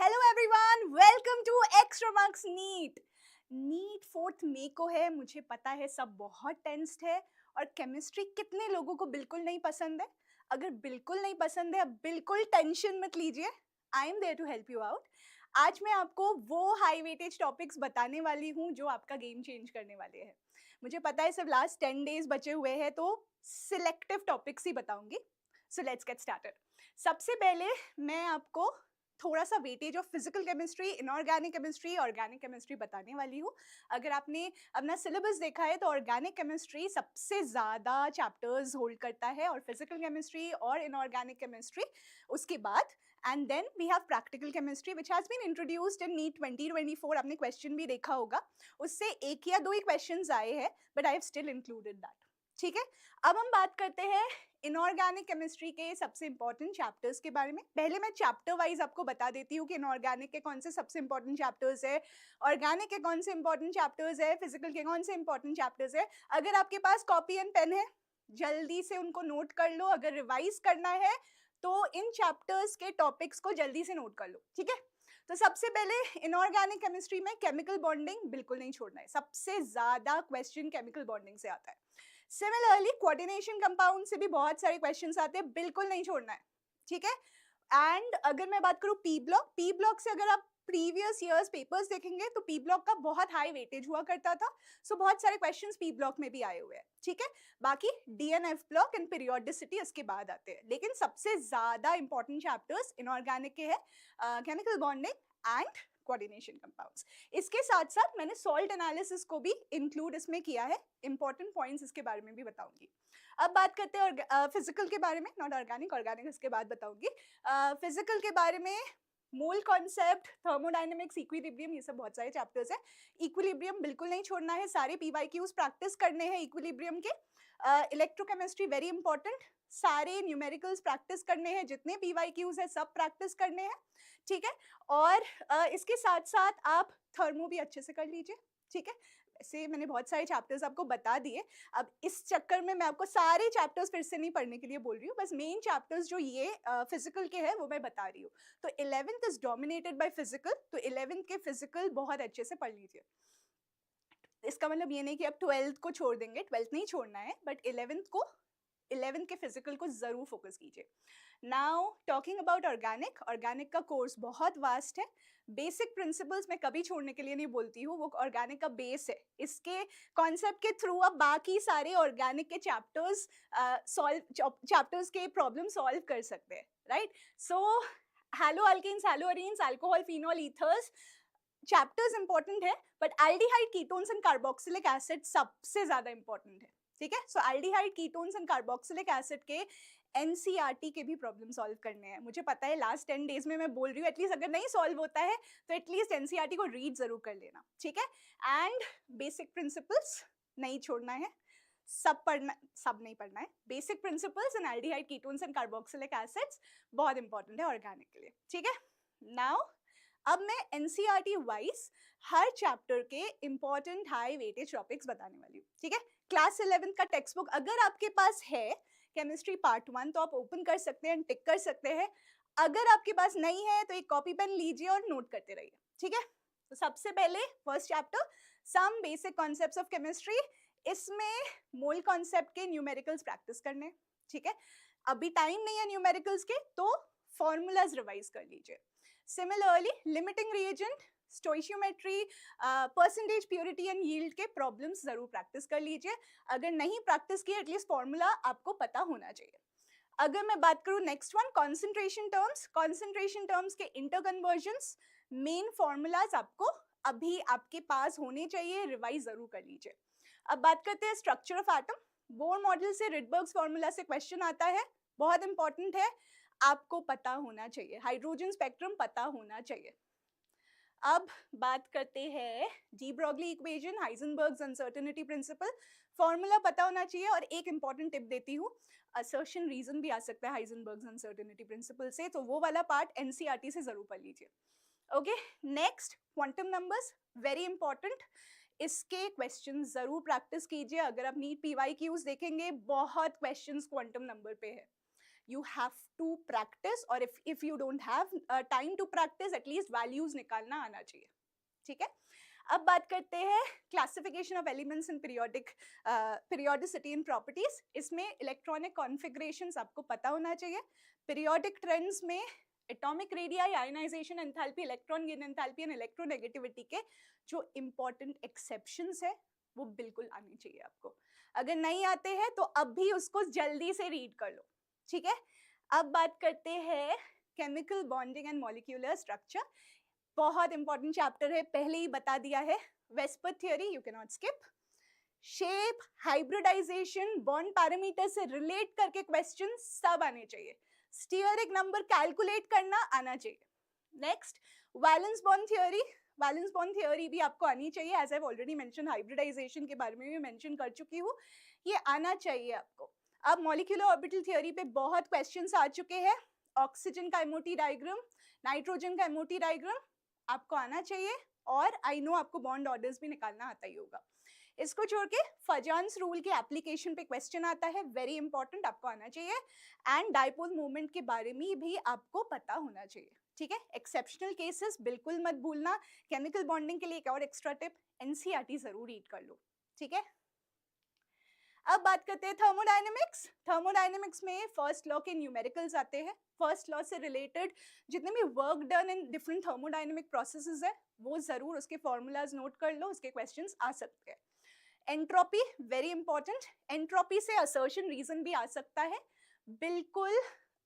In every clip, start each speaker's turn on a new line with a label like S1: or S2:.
S1: Hello everyone, welcome to Extramarks NEET. NEET 4 मई को है, मुझे पता है सब बहुत टेंस्ड है। और केमिस्ट्री कितने लोगों को बिल्कुल नहीं पसंद है? अगर बिल्कुल नहीं पसंद है, बिल्कुल टेंशन मत लीजिए। I am there to help you out. आज मैं आपको वो हाई वेटेज टॉपिक्स बताने वाली हूँ जो आपका गेम चेंज करने वाले हैं। मुझे पता है सिर्फ लास्ट 10 डेज बचे हुए हैं, तो सिलेक्टिव टॉपिक्स ही बताऊंगी। So let's get started. सबसे पहले मैं आपको थोड़ा सा weightage of physical chemistry, inorganic chemistry, organic chemistry बताने वाली हूँ। अगर आपने अपना सिलेबस देखा है तो ऑर्गेनिक केमिस्ट्री सबसे ज़्यादा चैप्टर्स होल्ड करता है और फिजिकल केमिस्ट्री और इनऑर्गेनिक केमिस्ट्री उसके बाद। And then we have practical chemistry which has been introduced in NEET 2024। आपने क्वेश्चन भी देखा होगा, उससे एक या दो ही क्वेश्चन आए हैं, but I have still included that. ठीक है, अब हम बात करते हैं इनऑर्गेनिक केमिस्ट्री के सबसे इंपॉर्टेंट चैप्टर्स के बारे में। पहले मैं चैप्टर वाइज आपको बता देती हूँ कि इनऑर्गेनिक के कौन से सबसे इंपॉर्टेंट चैप्टर्स है, ऑर्गेनिक के कौन से इंपॉर्टेंट चैप्टर्स है, फिजिकल के कौन से इंपॉर्टेंट चैप्टर्स है। अगर आपके पास कॉपी एंड पेन है, जल्दी से उनको नोट कर लो। अगर रिवाइज करना है तो इन चैप्टर्स के टॉपिक्स को जल्दी से नोट कर लो। ठीक है, तो सबसे पहले इनऑर्गेनिक केमिस्ट्री में केमिकल बॉन्डिंग बिल्कुल नहीं छोड़ना है। सबसे ज्यादा क्वेश्चन केमिकल बॉन्डिंग से आता है। सिमिलरली कोऑर्डिनेशन कंपाउंड से भी बहुत सारे क्वेश्चंस आते हैं, बिल्कुल नहीं छोड़ना है। ठीक है, एंड अगर मैं बात करूं पी ब्लॉक से, अगर आप प्रीवियस ईयर्स पेपर्स देखेंगे तो पी ब्लॉक का बहुत हाई वेटेज हुआ करता था। सो बहुत सारे क्वेश्चंस पी ब्लॉक में भी आए हुए हैं। ठीक है, बाकी डीएनएफ ब्लॉक एंड पीरियोडिसिटी इसके बाद आते हैं, लेकिन सबसे ज्यादा इंपॉर्टेंट चैप्टर्स इनऑर्गेनिक के हैं, chemical bonding and coordination compounds. इसके साथ साथ मैंने सॉल्ट एनालिसिस को भी इंक्लूड इसमें किया है, इंपॉर्टेंट पॉइंट्स इसके बारे में भी बताऊंगी। अब बात करते हैं फिजिकल के बारे में, नॉट ऑर्गेनिक, ऑर्गेनिक इसके बाद बताऊंगी। फिजिकल के बारे में मोल कॉन्सेप्ट, थर्मोडायनेमिक्स, इक्विलिब्रियम, ये सब बहुत सारे चैप्टर्स हैं। इक्विलिब्रियम बिल्कुल नहीं छोड़ना है, सारे पीवाईक्यूज प्रैक्टिस करने हैं इक्विलिब्रियम के। इलेक्ट्रोकेमिस्ट्री वेरी इंपॉर्टेंट, सारे न्यूमेरिकल्स प्रैक्टिस करने हैं, जितने पीवाईक्यूज है सब प्रैक्टिस करने हैं। ठीक है, और इसके साथ साथ आप थर्मो भी अच्छे से कर लीजिए। ठीक है, वैसे मैंने बहुत सारे चैप्टर्स आपको बता दिए। अब इस चक्कर में मैं आपको सारे चैप्टर्स फिर से नहीं पढ़ने के लिए बोल रही हूँ, बस मेन चैप्टर्स जो ये फिजिकल के हैं वो मैं बता रही हूँ। तो 11th is dominated by physical, तो 11th के फिजिकल बहुत अच्छे से पढ़ लीजिए। इसका मतलब ये नहीं कि आप 12th को छोड़ देंगे, 12th नहीं छोड़ना है, बट 11th के फिजिकल को जरूर फोकस कीजिए। Now talking about organic, organic का कोर्स बहुत वास्ट है। बेसिक प्रिंसिपल्स मैं कभी छोड़ने के लिए नहीं बोलती हूँ, वो ऑर्गेनिक का बेस है। इसके कॉन्सेप्ट के थ्रू आप बाकी सारे ऑर्गेनिक के चैप्टर्स चैप्टर्स के प्रॉब्लम सॉल्व कर सकते हैं, right? So haloalkanes, haloarenes, alcohol, phenol, ethers chapters important है, but aldehyde, ketones and carboxylic acid सबसे ज्यादा इंपॉर्टेंट है। ठीक है, so aldehyde, ketones and carboxylic acid के एनसीईआरटी के भी प्रॉब्लम सॉल्व करने हैं। मुझे पता है लास्ट 10 डेज में मैं बोल रही हूँ, एटलीस्ट अगर नहीं सॉल्व होता है तो एटलीस्ट एनसीईआरटी को रीड जरूर कर लेना। ठीक है, एंड बेसिक प्रिंसिपल्स नहीं छोड़ना है, सब पढ़ना, सब नहीं पढ़ना है। Basic principles in aldehyde, ketones and carboxylic acids बहुत इंपॉर्टेंट है ऑर्गेनिक के लिए। ठीक है, नाउ अब मैं एनसीईआरटी वाइज हर चैप्टर के इंपॉर्टेंट हाई वेटेज टॉपिक्स बताने वाली हूँ। ठीक है, क्लास 11 का टेक्स्ट बुक अगर आपके पास है, केमिस्ट्री पार्ट 1, तो आप ओपन कर सकते हैं, टिक कर सकते हैं। अगर आपके पास नहीं है तो एक कॉपी पेन लीजिए और नोट करते रहिए। ठीक है, तो सबसे पहले first chapter, some basic concepts of chemistry. इसमें मोल कॉन्सेप्ट के न्यूमेरिकल्स प्रैक्टिस करने। ठीक है, अभी टाइम नहीं है न्यूमेरिकल्स के, तो फॉर्मूलाज रिवाइज कर लीजिए। Similarly limiting reagent, stoichiometry, percentage, purity and yield के प्रॉब्लम्स जरूर प्रैक्टिस कर लीजिए। अगर नहीं प्रैक्टिस किए, एटलीस्ट फॉर्मूला आपको पता होना चाहिए। अगर मैं बात करूं next one, concentration terms, concentration terms के इंटरकन्वर्जन्स, मेन फॉर्मूलाज आपको अभी आपके पास होने चाहिए, रिवाइज जरूर कर लीजिए। अब बात करते हैं structure of atom. Bohr model से रिडबर्ग्स फॉर्मूला से क्वेश्चन आता है, बहुत इंपॉर्टेंट है, आपको पता होना चाहिए। हाइड्रोजन स्पेक्ट्रम पता होना चाहिए। अब बात करते हैं de Broglie equation, Heisenberg's uncertainty principle, formula पता होना चाहिए। और एक इंपॉर्टेंट टिप देती हूँ, असर्शन रीजन भी आ सकता है हाइजेनबर्ग्स अनसर्टेनिटी प्रिंसिपल से, तो वो वाला पार्ट एनसीईआरटी से जरूर पढ़ लीजिए। Okay, next quantum numbers, very important, इसके क्वेश्चन जरूर प्रैक्टिस कीजिए। अगर आप नीट पीवाईक्यूज देखेंगे, बहुत क्वेश्चंस क्वांटम नंबर पे है। You have to practice, और if you don't have time to practice, at least values निकालना आना चाहिए. ठीक है. अब बात करते हैं classification of elements in periodicity in properties. इसमें इलेक्ट्रॉनिक कॉन्फ़िगरेशंस आपको पता होना चाहिए. पीरियोडिक ट्रेंड्स में atomic radii, ionisation enthalpy, electron gain enthalpy and electronegativity के जो इंपॉर्टेंट एक्सेप्शंस है वो बिल्कुल आने चाहिए आपको. अगर नहीं आते हैं तो अब भी उसको जल्दी से रीड कर लो. ठीक है. अब बात करते हैं chemical bonding and molecular structure. बहुत इंपॉर्टेंट चैप्टर है, पहले ही बता दिया है. VSEPR theory you can not skip. Shape, hybridisation, bond parameter से रिलेट करके क्वेश्चन सब आने चाहिए. स्टीयरिक नंबर कैलकुलेट करना आना चाहिए. Next, valence bond theory. Valence bond theory भी आपको आनी चाहिए. As I have already mention, hybridisation के बारे में भी मेंशन कर चुकी हूँ, ये आना चाहिए आपको. अब मॉलिक्यूलर ऑर्बिटल थ्योरी पे बहुत क्वेश्चंस आ चुके हैं. ऑक्सीजन का एमओटी डायग्राम, नाइट्रोजन का एमओटी डायग्राम आपको आना चाहिए, और आई नो आपको बॉन्ड ऑर्डर्स भी निकालना आता ही होगा. इसको छोड़ के फजान्स रूल के एप्लीकेशन पे क्वेश्चन आता है, वेरी इंपॉर्टेंट, आपको आना चाहिए. एंड डाइपोल मूवमेंट के बारे में भी आपको पता होना चाहिए. ठीक है. एक्सेप्शनल केसेस बिल्कुल मत भूलना. केमिकल बॉन्डिंग के लिए एक और एक्स्ट्रा टिप, एनसीईआरटी जरूर रीड कर लो. ठीक है. अब बात करते हैं थर्मोडायनेमिक्स. थर्मोडायनेमिक्स में फर्स्ट लॉ के न्यूमेरिकल्स आते हैं. फर्स्ट लॉ से रिलेटेड जितने भी work done in different thermodynamic processes है वो जरूर उसके फॉर्मूलाज नोट कर लो, उसके क्वेश्चंस आ सकते हैं. Entropy very important. एंट्रोपी से असर्शन रीजन भी आ सकता है, बिल्कुल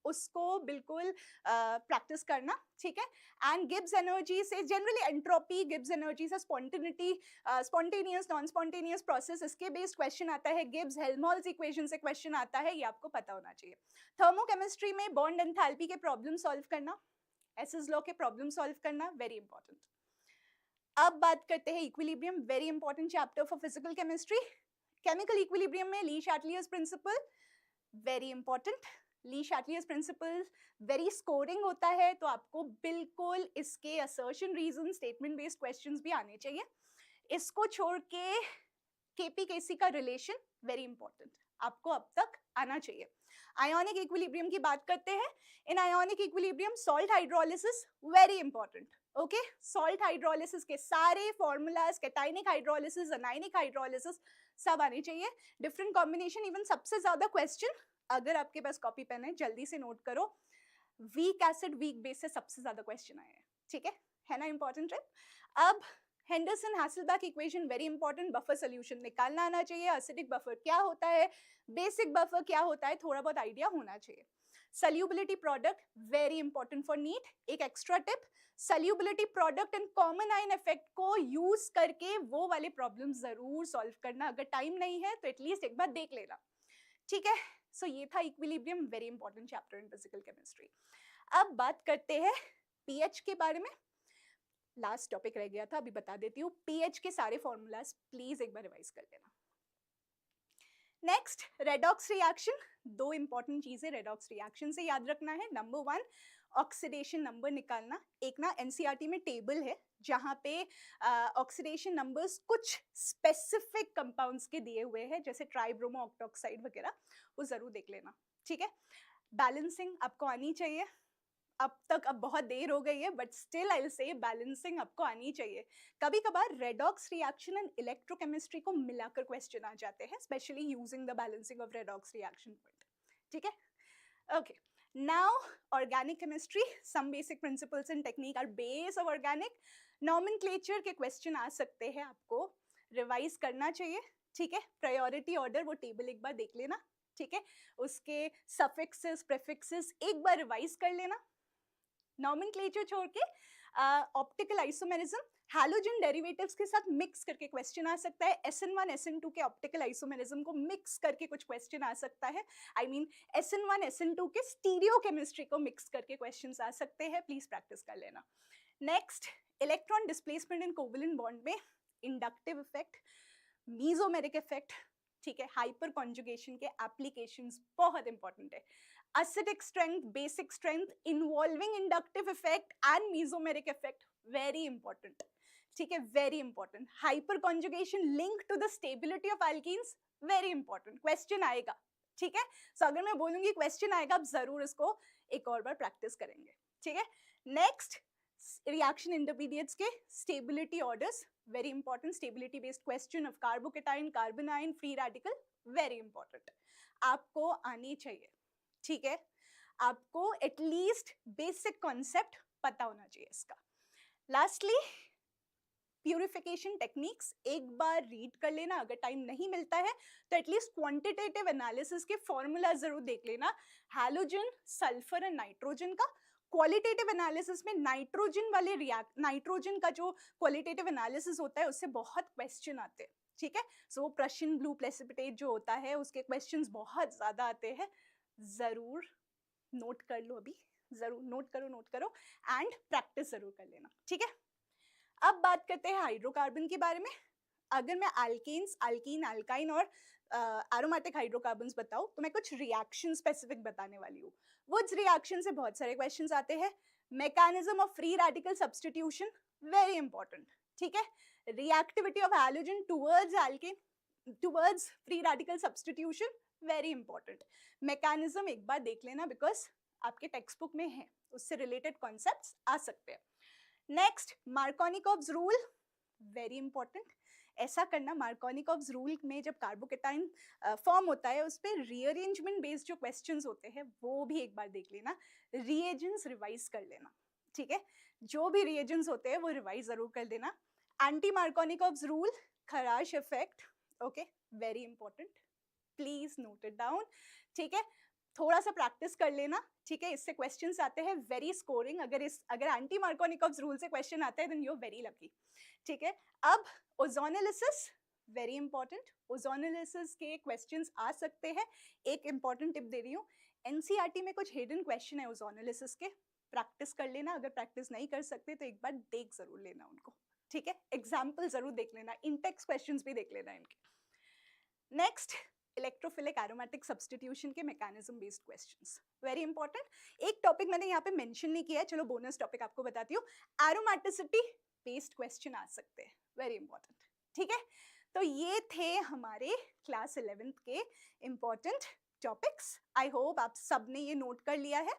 S1: उसको बिल्कुल प्रैक्टिस करना. ठीक है. एंड गिब्स एनर्जी से जनरली एंट्रोपी, गिब्स एनर्जी से spontaneity, spontaneous, non spontaneous process, इसके बेस्ड क्वेश्चन आता है. गिब्स हेल्महोल्ट्ज इक्वेशन से क्वेश्चन आता है, ये आपको पता होना चाहिए. थर्मोकेमिस्ट्री में बॉन्ड एंथैल्पी के प्रॉब्लम सॉल्व करना, एसेस लॉ के प्रॉब्लम सॉल्व करना, वेरी इंपॉर्टेंट. अब बात करते हैं equilibrium, very important chapter for physical chemistry. Chemical equilibrium में ली शैटलियर्स प्रिंसिपल वेरी इंपॉर्टेंट. ली शैटलियर्स प्रिंसिपल वेरी स्कोरिंग होता है, तो आपको बिल्कुल इसके assertion, reason, statement based questions भी आने चाहिए. इसको छोड़ के केपी-केसी का रिलेशन वेरी इंपॉर्टेंट, आपको अब तक आना चाहिए. आयोनिक इक्विलिब्रियम की बात करते हैं. इन ionic equilibrium salt hydrolysis very important. Okay. Salt hydrolysis के सारे formulas, cationic hydrolysis, anionic hydrolysis सब आने चाहिए. डिफरेंट कॉम्बिनेशन, इवन सबसे ज्यादा क्वेश्चन, अगर आपके पास कॉपी पेन है जल्दी से नोट करो, वीक एसिड वीक बेस से सबसे ज्यादा क्वेश्चन आए हैं. ठीक है ना, इंपॉर्टेंट है. अब Henderson Hasselbalch equation very important. Buffer solution निकालना आना चाहिए. एसिडिक बफर क्या होता है, बेसिक बफर क्या होता है, थोड़ा बहुत आइडिया होना चाहिए. Solubility product very important for NEET. एक extra tip, solubility product and common ion effect को यूज करके वो वाले प्रॉब्लम जरूर सॉल्व करना. अगर टाइम नहीं है तो एटलीस्ट एक बार देख लेना. ठीक है. सो ये था equilibrium, very important chapter in physical chemistry. अब बात करते हैं पीएच के बारे में. लास्ट टॉपिक रह गया था, अभी बता देती हूँ. पीएच के सारे फॉर्मूलाज प्लीज एक बार रिवाइज कर लेना. Next, redox reaction. दो इंपॉर्टेंट चीजें रेडॉक्स रिएक्शन से याद रखना है. नंबर 1, ऑक्सीडेशन नंबर निकालना. एक ना एनसीईआरटी में टेबल है जहाँ पे ऑक्सीडेशन नंबर्स कुछ स्पेसिफिक कंपाउंड्स के दिए हुए हैं, जैसे ट्राइब्रोमो ऑक्टोक्साइड वगैरह, वो जरूर देख लेना. ठीक है. बैलेंसिंग आपको आनी चाहिए. अब बहुत देर हो गई है, but still I will say balancing आपको आनी चाहिए. कभी कभार रेडॉक्स रिएक्शन एंड इलेक्ट्रोकेमिस्ट्री को मिलाकर क्वेश्चन आ जाते हैं, specially using the balancing of redox reaction point. ठीक है. Okay. Now, organic chemistry, some basic principles and technique are base of organic. Nomenclature के question आ सकते हैं, आपको रिवाइज करना चाहिए. ठीक है. प्रायोरिटी ऑर्डर वो टेबल एक बार देख लेना. ठीक है. उसके सफिक्सेस, प्रीफिक्सेस एक बार रिवाइज कर लेना. नॉमेनक्लेचर छोड़ के ऑप्टिकल आइसोमेरिज्म, हैलोजन डेरिवेटिव्स के साथ मिक्स करके क्वेश्चन आ सकता है. SN1 SN2 के ऑप्टिकल आइसोमेरिज्म को मिक्स करके कुछ क्वेश्चन आ सकता है. आई मीन SN1 SN2 के स्टीरियो केमिस्ट्री को मिक्स करके क्वेश्चंस आ सकते हैं. प्लीज प्रैक्टिस कर लेना. Next, electron displacement in covalent bond में इंडक्टिव इफेक्ट, मीजोमेरिक इफेक्ट. ठीक है. हाइपर कॉन्जुगेशन के एप्लीकेशंस बहुत इंपॉर्टेंट है. acidic strength, basic strength involving inductive effect and mesomeric effect, very important. ठीक है, very important. Hyperconjugation linked to the stability of alkenes, very important. Question आएगा, ठीक है? सो अगर मैं बोलूंगी क्वेश्चन आएगा, आप जरूर इसको एक और बार प्रैक्टिस करेंगे, ठीक है? नेक्स्ट, रिएक्शन इंटरमीडिएट्स के stability orders, very important, stability based question of carbocation, carbanion, free radical, very important, आपको आनी चाहिए, ठीक है? आपको एटलीस्ट बेसिक कॉन्सेप्ट पता होना चाहिए इसका। लास्टली, प्यूरिफिकेशन टेक्निक्स एक बार रीड कर लेना, अगर टाइम नहीं मिलता है तो एटलीस्ट क्वांटिटेटिव एनालिसिस के फॉर्मूला जरूर देख लेना, हैलोजन, सल्फर एंड नाइट्रोजन का। क्वालिटेटिव एनालिसिस में नाइट्रोजन वाले नाइट्रोजन का जो क्वालिटेटिव एनालिसिस होता है उससे बहुत क्वेश्चन आते हैं, ठीक है? सो प्रशियन ब्लू प्रेसिपिटेट जो होता है उसके क्वेश्चंस बहुत ज्यादा आते हैं, जरूर नोट कर लो, अभी जरूर नोट करो एंड प्रैक्टिस जरूर कर लेना, ठीक है? अब बात करते हैं हाइड्रोकार्बन के बारे में। अगर मैं अल्केन्स, अल्कीन, अल्काइन और एरोमेटिक हाइड्रोकार्बन्स बताऊं तो मैं कुछ रिएक्शन स्पेसिफिक बताने वाली हूँ। वुड्स रिएक्शन से बहुत सारे क्वेश्चंस आते हैं। Mechanism of free radical substitution, very important, ठीक है? Reactivity of halogen towards alkane, towards free radical substitution, very important. Mechanism एक बार देख लेना बिकॉज आपके टेक्स्ट बुक में है, उससे रिलेटेड कॉन्सेप्ट्स आ सकते हैं। Next, Markovnikov's rule, very important. ऐसा करना, मार्कोनिकॉव्स रूल में जब कार्बोकेटाइन फॉर्म होता है उस पर रीअरेंजमेंट बेस्ड जो क्वेश्चंस होते हैं वो भी एक बार देख लेना, रिएजेंट्स रिवाइज कर लेना, ठीक है? जो भी रिएजेंट्स होते हैं वो रिवाइज जरूर कर देना। एंटी मार्कोनिकॉव्स रूल, खराश effect, okay, very important, please note it down, ठीक है? थोड़ा सा प्रैक्टिस कर लेना, ठीक है? इससे क्वेश्चंस आते हैं वेरी स्कोरिंग। अगर एंटी मार्कोनिकॉव्स रूल से क्वेश्चन आता है then you are very lucky, ठीक है? अब ओजोनोलिसिस, वेरी इंपॉर्टेंट, ओजोनोलिसिस के क्वेश्चंस आ सकते हैं। एक इंपॉर्टेंट टिप दे रही हूँ, एनसीईआरटी में कुछ हिडन क्वेश्चन है ओजोनोलिसिस के, प्रैक्टिस कर लेना। अगर प्रैक्टिस नहीं कर सकते तो एक बार देख जरूर लेना उनको, ठीक है? एग्जाम्पल जरूर देख लेना, इंटेक्स क्वेश्चंस भी देख लेना इनके। नेक्स्ट, इलेक्ट्रोफिलिक एरोमेटिक सब्स्टिट्यूशन के mechanism based questions, very important. एक टॉपिक मैंने यहाँ पे मेंशन नहीं किया है, चलो बोनस टॉपिक आपको बताती हूँ, एरोमेटिसिटी बेस्ड क्वेश्चन आ सकते हैं, वेरी इंपॉर्टेंट, ठीक है? तो ये थे हमारे क्लास 11th के इंपॉर्टेंट टॉपिक्स। आई होप आप सबने ये नोट कर लिया है।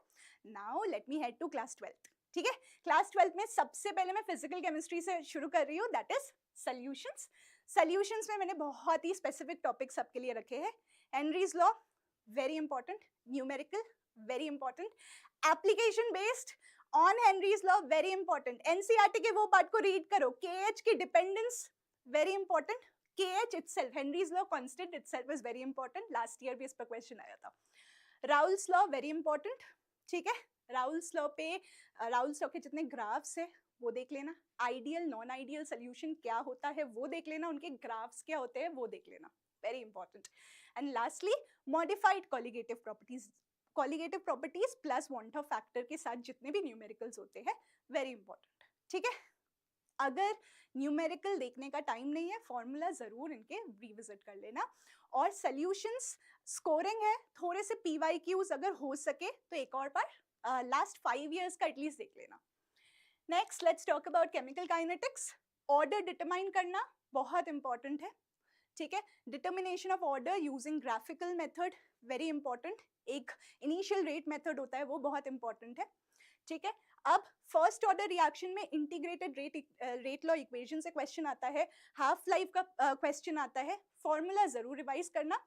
S1: Now let me head to class 12th, ठीक है? क्लास 12th में सबसे पहले मैं फिजिकल केमिस्ट्री से शुरू कर रही हूँ, दैट इज सॉल्यूशंस। सॉल्यूशंस में मैंने बहुत ही स्पेसिफिक टॉपिक सबके लिए रखे हैं। Henry's law, very important, numerical, very important, application based on Henry's law, very important. NCERT के वो पार्ट को रीड करो, केएच की dependence, very important, KH itself, Henry's law constant itself is very important, last year भी इस पर question आया था। राउल्स लॉ, वेरी इंपॉर्टेंट, ठीक है? राउल्स लॉ के जितने ग्राफ्स है वो देख लेना, आइडियल नॉन आइडियल सोल्यूशन क्या होता है वो देख लेना, उनके ग्राफ्स क्या होते हैं वो देख लेना, very important. And lastly, modified colligative properties plus want of factor के साथ जितने भी न्यूमेरिकल्स होते हैं, वेरी इंपॉर्टेंट, ठीक है? अगर न्यूमेरिकल देखने का टाइम नहीं है, फॉर्मूला जरूर इनके रिविजिट कर लेना। और सोल्यूशंस स्कोरिंग है, थोड़े से पीवाईक्यूज अगर हो सके तो एक और बार लास्ट 5 years का एटलीस्ट देख लेना। Next, let's talk about chemical kinetics. Order determine करना बहुत इंपॉर्टेंट है, ठीक है? Determination of order using graphical method, very important. एक इनिशियल रेट मेथड होता है वो बहुत इंपॉर्टेंट है, ठीक है? अब फर्स्ट ऑर्डर रिएक्शन में इंटीग्रेटेड रेट लॉ इक्वेशन से क्वेश्चन आता है, हाफ लाइफ का क्वेश्चन आता है, फॉर्मूला जरूर रिवाइज करना।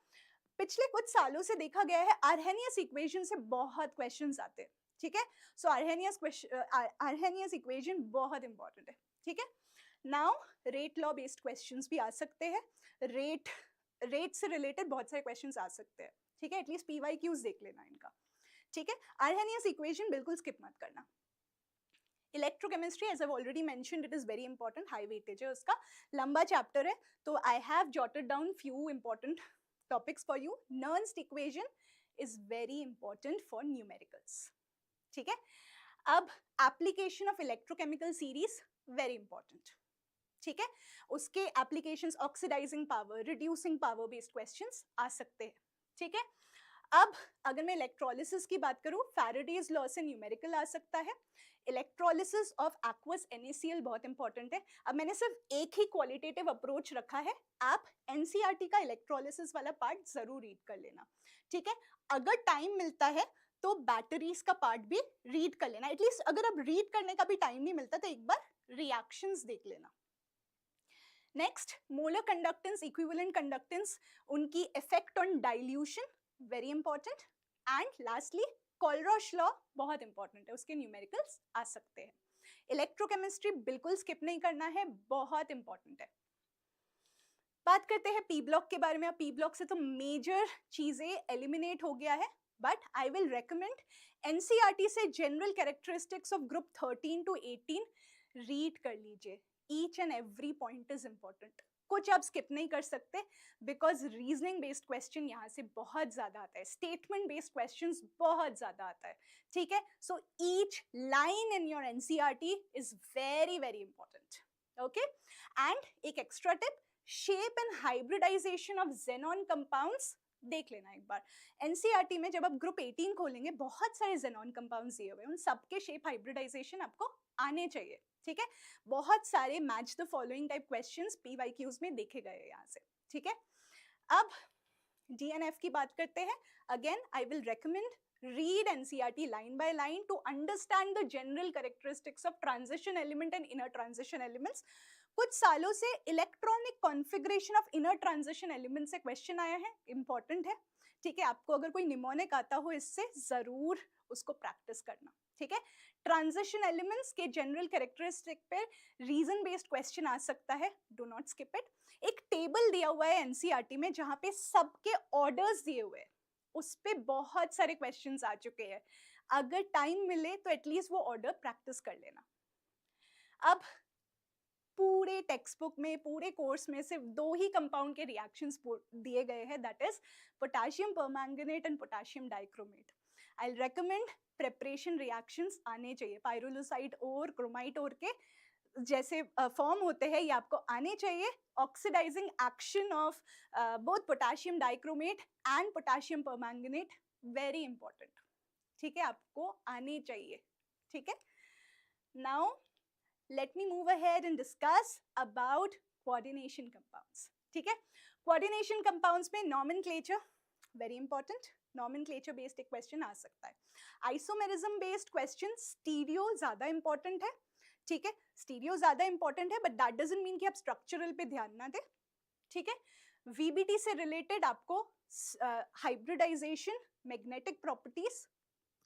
S1: पिछले कुछ सालों से देखा गया है आर्हेनियस इक्वेशन से बहुत क्वेश्चंस आते हैं, ठीक है? सो आर्हेनियस इक्वेशन बहुत इंपॉर्टेंट है, ठीक है? Now rate law based questions भी आ सकते हैं, रेट से रिलेटेड बहुत सारे क्वेश्चंस आ सकते हैं, ठीक है? एटलीस्ट पीवाईक्यूज देख लेना इनका, ठीक है? आर्हेनियस इक्वेशन बिल्कुल स्किप मत करना। Electrochemistry, as I already mentioned, it is very important, high weightage है उसका, लंबा चैप्टर है, तो I have jotted down few important topics for you. Nernst equation is very important for numericals, ठीक है? अब application of electrochemical series, very important, ठीक है? उसके applications oxidizing power, reducing power based questions आ सकते हैं, ठीक है? अब अगर मैं इलेक्ट्रोलिसिस की बात करूँ, फैराडेज लॉ से न्यूमेरिकल आ सकता है। इलेक्ट्रोलिसिस ऑफ एक्वस NaCl बहुत इंपॉर्टेंट है। अब मैंने सिर्फ एक ही क्वालिटेटिव अप्रोच रखा है, आप NCERT का इलेक्ट्रोलिसिस वाला पार्ट जरूर रीड कर लेना, ठीक है। अगर टाइम मिलता है तो बैटरीज का पार्ट भी रीड कर लेना, एटलीस्ट अगर अब रीड करने का भी टाइम नहीं मिलता तो एक बार रिएक्शंस देख लेना। Next, molar conductance, equivalent conductance, उनकी effect on dilution, very important. And lastly Kohlrausch law, बहुत इंपॉर्टेंट है, उसके न्यूमेरिकल्स आ सकते हैं। इलेक्ट्रोकेमिस्ट्री बिल्कुल स्किप नहीं करना है, बहुत इंपॉर्टेंट है। बात करते हैं पी ब्लॉक के बारे में। पी ब्लॉक से तो मेजर चीजें एलिमिनेट हो गया है, but I will recommend NCERT से general characteristics of group 13 to 18 read कर लीजिए। Each and every point is important, कुछ आप स्किप नहीं कर सकते, बिकॉज रीजनिंग बेस्ड क्वेश्चन यहाँ से बहुत ज्यादा आता है, स्टेटमेंट बेस्ड क्वेश्चंस बहुत ज्यादा आता है, ठीक है। So each line in your NCERT is very very important, okay. And एक extra tip, shape and hybridization of xenon compounds देख लेना एक बार। एनसीईआरटी में जब आप ग्रुप 18 खोलेंगे, बहुत सारे xenon कंपाउंड्स दिए हुए हैं, उन सबके शेप हाइब्रिडाइजेशन आपको आने चाहिए, ठीक है। बहुत सारे match the following type questions PYQs में देखे गए हैं यहाँ से, ठीक है। अब डीएनएफ की बात करते हैं। Again I will recommend read NCERT line by line to understand the general characteristics of transition element and inner transition elements. कुछ सालों से electronic configuration of inner transition element से क्वेश्चन आया है, इंपॉर्टेंट है, ठीक है। आपको अगर कोई निमोनिक आता हो इससे जरूर उसको प्रैक्टिस करना, ठीक है। ट्रांजिशन एलिमेंट्स के जनरल कैरेक्टरिस्टिक पे रीजन बेस्ड क्वेश्चन आ सकता है, डू नॉट स्किप इट। एक टेबल दिया हुआ है एनसीईआरटी में जहाँ पे सबके ऑर्डर्स दिए हुए हैं, उस पे बहुत सारे क्वेश्चंस आ चुके हैं, अगर टाइम मिले तो एटलीस्ट वो ऑर्डर प्रैक्टिस कर लेना। अब पूरे टेक्स्ट बुक में, पूरे कोर्स में सिर्फ 2 ही कंपाउंड के रिएक्शंस दिए गए हैं, that is potassium permanganate and potassium dichromate. I recommend preparation reactions आने चाहिए, पाइरोलुसाइड और क्रोमाइट और के जैसे फॉर्म होते हैं, ये आपको आने चाहिए। Oxidising action of both potassium dichromate and potassium permanganate, very important, ठीक है, आपको आने चाहिए, ठीक है। Now let me move ahead and discuss about coordination compounds, ठीक है। coordination compounds में nomenclature very important, nomenclature based एक question आ सकता है। isomerism based question stereo ज़्यादा important है, ठीक है, stereo ज़्यादा important है, but that doesn't mean कि आप structural पे ध्यान ना दें, ठीक है। VBT से related आपको hybridization, magnetic properties,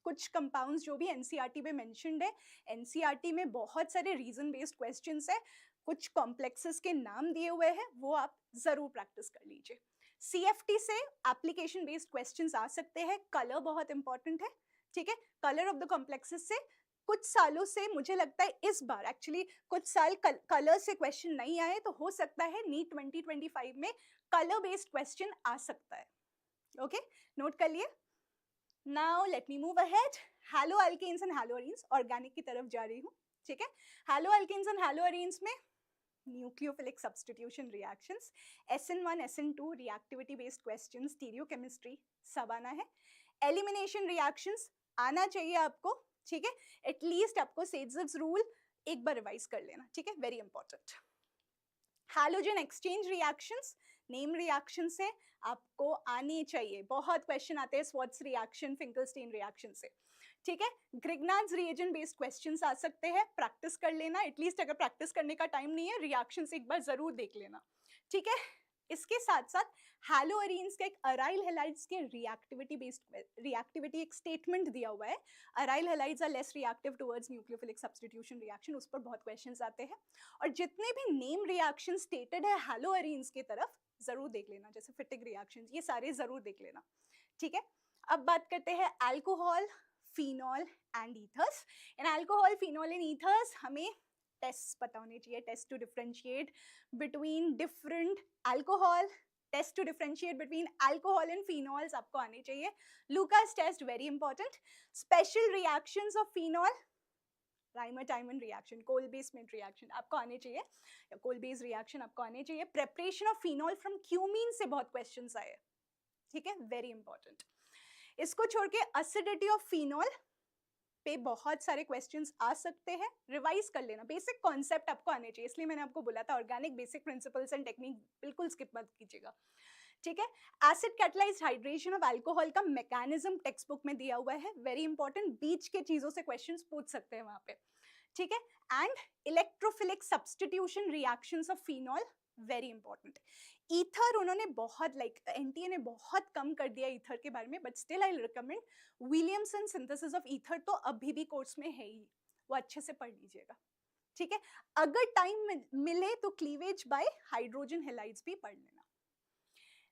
S1: कुछ कंपाउंड्स जो भी एनसीईआरटी में मेंशन्ड है, एनसीईआरटी में बहुत सारे रीजन बेस्ड क्वेश्चंस है, कुछ कॉम्प्लेक्सेस के नाम दिए हुए हैं, वो आप जरूर प्रैक्टिस कर लीजिए। सीएफटी से एप्लीकेशन बेस्ड क्वेश्चंस आ सकते हैं, कलर बहुत इंपॉर्टेंट है, ठीक है। कलर ऑफ द कॉम्प्लेक्सेस से कुछ सालों से मुझे लगता है इस बार एक्चुअली कुछ साल कलर से क्वेश्चन नहीं आए, तो हो सकता है नीट 2025 में कलर बेस्ड क्वेश्चन आ सकता है, ओके, नोट कर लिए। Now let me move ahead. Haloalkanes and haloarenes, organic की तरफ जा रही हूँ, ठीक है। Haloalkanes and haloarenes में nucleophilic substitution reactions, SN1 SN2 reactivity based question, stereochemistry सब आना है। एलिमिनेशन रिएक्शंस आना चाहिए आपको, ठीक है। एटलीस्ट आपको सेड्सर्स रूल एक बार रिवाइज कर लेना, ठीक है, very important. Halogen exchange reactions, name reaction से आपको आने चाहिए, बहुत क्वेश्चन आते हैं स्वाट्स रिएक्शन, फिंकलस्टीन रिएक्शन से, ठीक है। ग्रिग्नार्ड्स रिएजेंट बेस्ड क्वेश्चंस आ सकते हैं, प्रैक्टिस कर लेना, एटलीस्ट अगर प्रैक्टिस करने का टाइम नहीं है रिएक्शंस एक बार जरूर देख लेना, ठीक है। इसके साथ साथ हैलोअरीन्स के एक अराइल हैलाइड्स के रिएक्टिविटी बेस्ड रिएक्टिविटी एक स्टेटमेंट दिया हुआ है, aryl halides are less reactive towards nucleophilic substitution reaction, उस पर बहुत क्वेश्चंस आते हैं। और जितने भी नेम रिएक्शन स्टेटेड है हैलोअरीन्स की तरफ जरूर देख लेना, जैसे फिटिक रिएक्शंस, ये सारे जरूर देख लेना, ठीक है। अब बात करते हैं alcohol, phenol and ethers. In alcohol, phenol and ethers हमें टेस्ट पता होने चाहिए, test to differentiate between different alcohol, test to differentiate between alcohol and phenols आपको आने चाहिए। Lucas test very important. Special reactions of phenol, Reimer Tiemann reaction, कोल-बेसमेंट reaction आपको आने चाहिए, या कोल-बेस रिएक्शन आपको आने चाहिए। Preparation of phenol from cumene से बहुत क्वेश्चंस आए, ठीक है, वेरी इंपॉर्टेंट। इसको छोड़ के एसिडिटी ऑफ फिनॉल पे बहुत सारे क्वेश्चंस आ सकते हैं, रिवाइज कर लेना, बेसिक कॉन्सेप्ट आपको आने चाहिए, इसलिए मैंने आपको बोला था organic basic principles and technique बिल्कुल स्किप मत कीजिएगा, ठीक है। Acid catalysed hydration of alcohol का मैकेनिज्म टेक्स्ट बुक में दिया हुआ है, वेरी इंपॉर्टेंट, बीच के चीजों से क्वेश्चंस पूछ सकते हैं वहां पे, ठीक है। And electrophilic substitution reactions of phenol, very important. Ether उन्होंने बहुत एनटीए ने बहुत कम कर दिया ईथर के बारे में, but still I recommend Williamson synthesis of ether, तो अभी भी कोर्स में है ही, वो अच्छे से पढ़ लीजिएगा, ठीक है। अगर टाइम मिले तो क्लीवेज बाय हाइड्रोजन हेलाइड्स भी पढ़ लेना।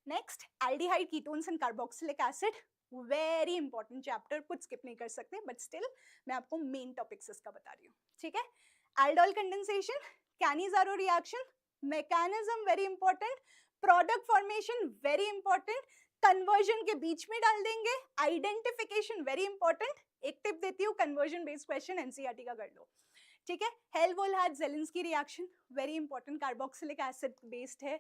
S1: Next, aldehyde ketones and carboxylic acid, very important chapter, कुछ स्किप नहीं कर सकते, बट स्टिल मैं आपको मेन टॉपिक्स इसका बता रही हूँ, ठीक है। Aldol condensation, Cannizzaro reaction, mechanism very important, product formation very important, conversion के बीच में डाल देंगे, आइडेंटिफिकेशन वेरी इंपॉर्टेंट, एक टिप देती हूँ, कन्वर्जन बेस्ड क्वेश्चन एनसीईआरटी का कर लो, ठीक है। Hell Volhard Zelinsky reaction, very important, carboxylic acid based है,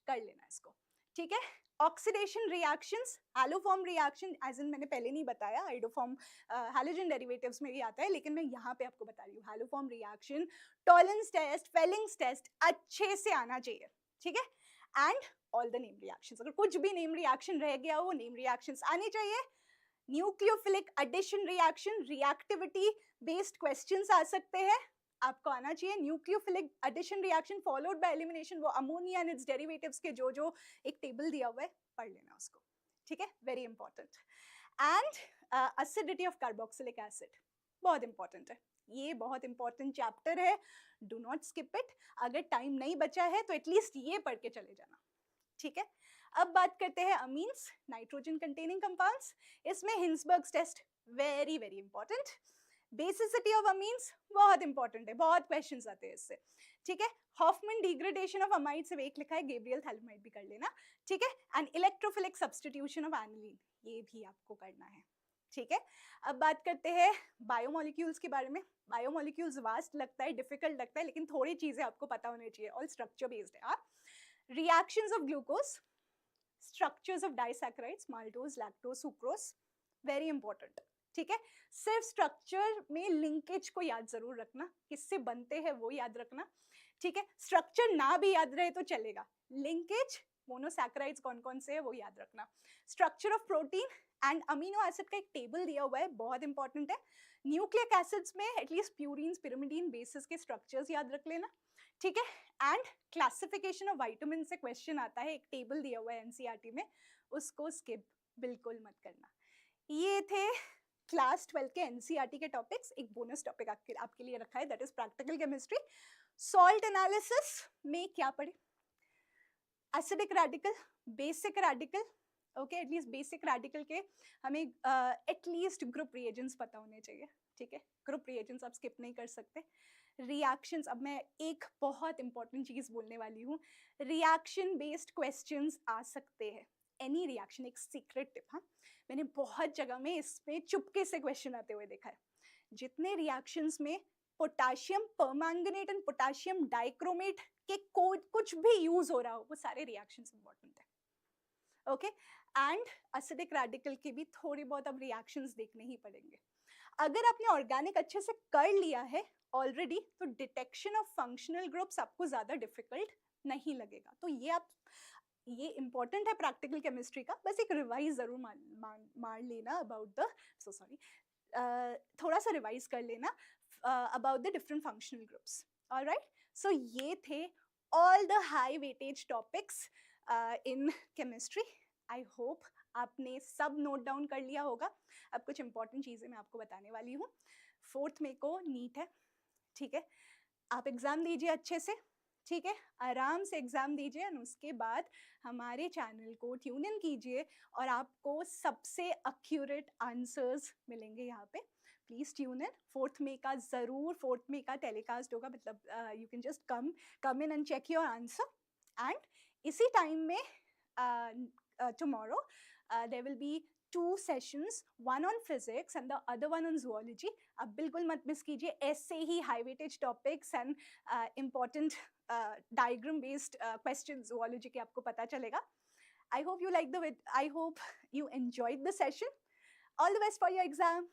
S1: कर लेना इसको, ठीक है। Oxidation reactions, haloform reaction, as in मैंने पहले नहीं बताया, हाइड्रोफॉर्म हैलोजन डेरिवेटिव्स में भी आता है, लेकिन मैं यहाँ पे आपको बता रही हूँ, haloform reaction, Tollens test, Fehling's test अच्छे से आना चाहिए, ठीक है। And all the name reactions, अगर कुछ भी नेम रिएक्शन रह गया हो, नेम रिएक्शंस आने चाहिए। Nucleophilic addition reaction, reactivity based questions आ सकते हैं, आपको आना चाहिए। Nucleophilic addition reaction followed by elimination, वो अमोनिया एंड इट्स डेरिवेटिव्स के जो जो एक टेबल दिया हुआ है, पढ़ लेना उसको, ठीक है, very important. And acidity of carboxylic acid, बहुत इंपॉर्टेंट है, ये बहुत इंपॉर्टेंट चैप्टर है, डू नॉट स्किप इट। अगर टाइम नहीं बचा है तो एटलीस्ट ये पढ़ के चले जाना, ठीक है। अब बात करते हैं अमीन्स, नाइट्रोजन कंटेनिंग कंपाउंड्स, इसमें Hinsberg's test very very important. Basicity of amines बहुत इंपॉर्टेंट है, बहुत क्वेश्चंस आते हैं इससे, ठीक है। हॉफमैन डिग्रेडेशन ऑफ अमाइड से एक लिखा है, गैब्रियल थैलेमाइड भी कर लेना, ठीक है। And electrophilic substitution of aniline, ये भी आपको करना है, ठीक है। अब बात करते हैं बायोमोलिक्यूल्स के बारे में। बायोमोलिक्यूल्स वास्ट लगता है, डिफिकल्ट लगता है, लेकिन थोड़ी चीजें आपको पता होनी चाहिए, ऑल स्ट्रक्चर बेस्ड है। Reactions of glucose, structures of disaccharides, maltose, lactose, sucrose, very important, ठीक है। सिर्फ स्ट्रक्चर में लिंकेज को याद जरूर रखना, किससे बनते हैं वो याद रखना, ठीक है। स्ट्रक्चर ना भी याद रहे तो चलेगा, लिंकेज मोनोसैकेराइड्स कौन कौन से है वो याद रखना। Structure of protein and amino acid का एक टेबल दिया हुआ है, बहुत इंपॉर्टेंट है। न्यूक्लिक एसिड्स में एटलीस्ट प्यूरिन, पिरिमिडीन, बेसिस के स्ट्रक्चर्स याद रख लेना, ठीक है। एंड क्लासिफिकेशन ऑफ विटामिन से क्वेश्चन आता है, एक टेबल दिया हुआ है एनसीईआरटी में, उसको स्किप बिल्कुल मत करना। ये थे क्लास 12 के एनसीईआरटी के टॉपिक्स। एक बोनस टॉपिक आपके लिए रखा है, that is practical chemistry. Salt analysis में क्या पढ़े? Acidic radical, basic radical, okay, at least basic radical के हमें एटलीस्ट ग्रुप रिएजेंट्स पता होने चाहिए, ठीक है। ग्रुप रिएजेंट्स आप स्किप नहीं कर सकते। रिएक्शंस, अब मैं एक बहुत इंपॉर्टेंट चीज बोलने वाली हूँ, रिएक्शन बेस्ड क्वेश्चंस आ सकते हैं, एनी रिएक्शन, एक सीक्रेट टिप, हाँ, मैंने बहुत जगह में इसमें चुपके से क्वेश्चन आते हुए देखा है। जितने रिएक्शंस में potassium permanganate and potassium dichromate के कुछ भी यूज हो रहा हो, वो सारे रिएक्शंस इंपॉर्टेंट है, ओके। एंड एसिडिक रेडिकल के भी थोड़ी बहुत अब रिएक्शंस देखने ही पड़ेंगे। अगर आपने ऑर्गेनिक अच्छे से कर लिया है ऑलरेडी, तो डिटेक्शन ऑफ फंक्शनल ग्रुप्स आपको ज्यादा डिफिकल्ट नहीं लगेगा। तो ये इंपॉर्टेंट है प्रैक्टिकल केमिस्ट्री का, बस एक रिवाइज जरूर मार लेना अबाउट द, सो सॉरी, थोड़ा सा रिवाइज कर लेना about the different functional groups, alright. So ये थे all the high weightage topics in chemistry. I hope आपने सब नोट डाउन कर लिया होगा। अब कुछ इंपॉर्टेंट चीज़ें मैं आपको बताने वाली हूँ। 4 मई को नीट है, ठीक है, आप एग्ज़ाम दीजिए अच्छे से, ठीक है, आराम से एग्ज़ाम दीजिए, और उसके बाद हमारे चैनल को ट्यून इन कीजिए और आपको सबसे एक्यूरेट आंसर्स मिलेंगे यहाँ पे। Please tune in. 4 मई का ज़रूर, 4 मई का टेलीकास्ट होगा, मतलब you can just come in and check your answer. And इसी टाइम में tomorrow there will be 2 sessions, one on physics and the other one on zoology. आप बिल्कुल मत मिस कीजिए, ऐसे ही high weightage topics and important diagram based question zoology के आपको पता चलेगा। I hope you like I hope you enjoyed the session. All the best for your exam.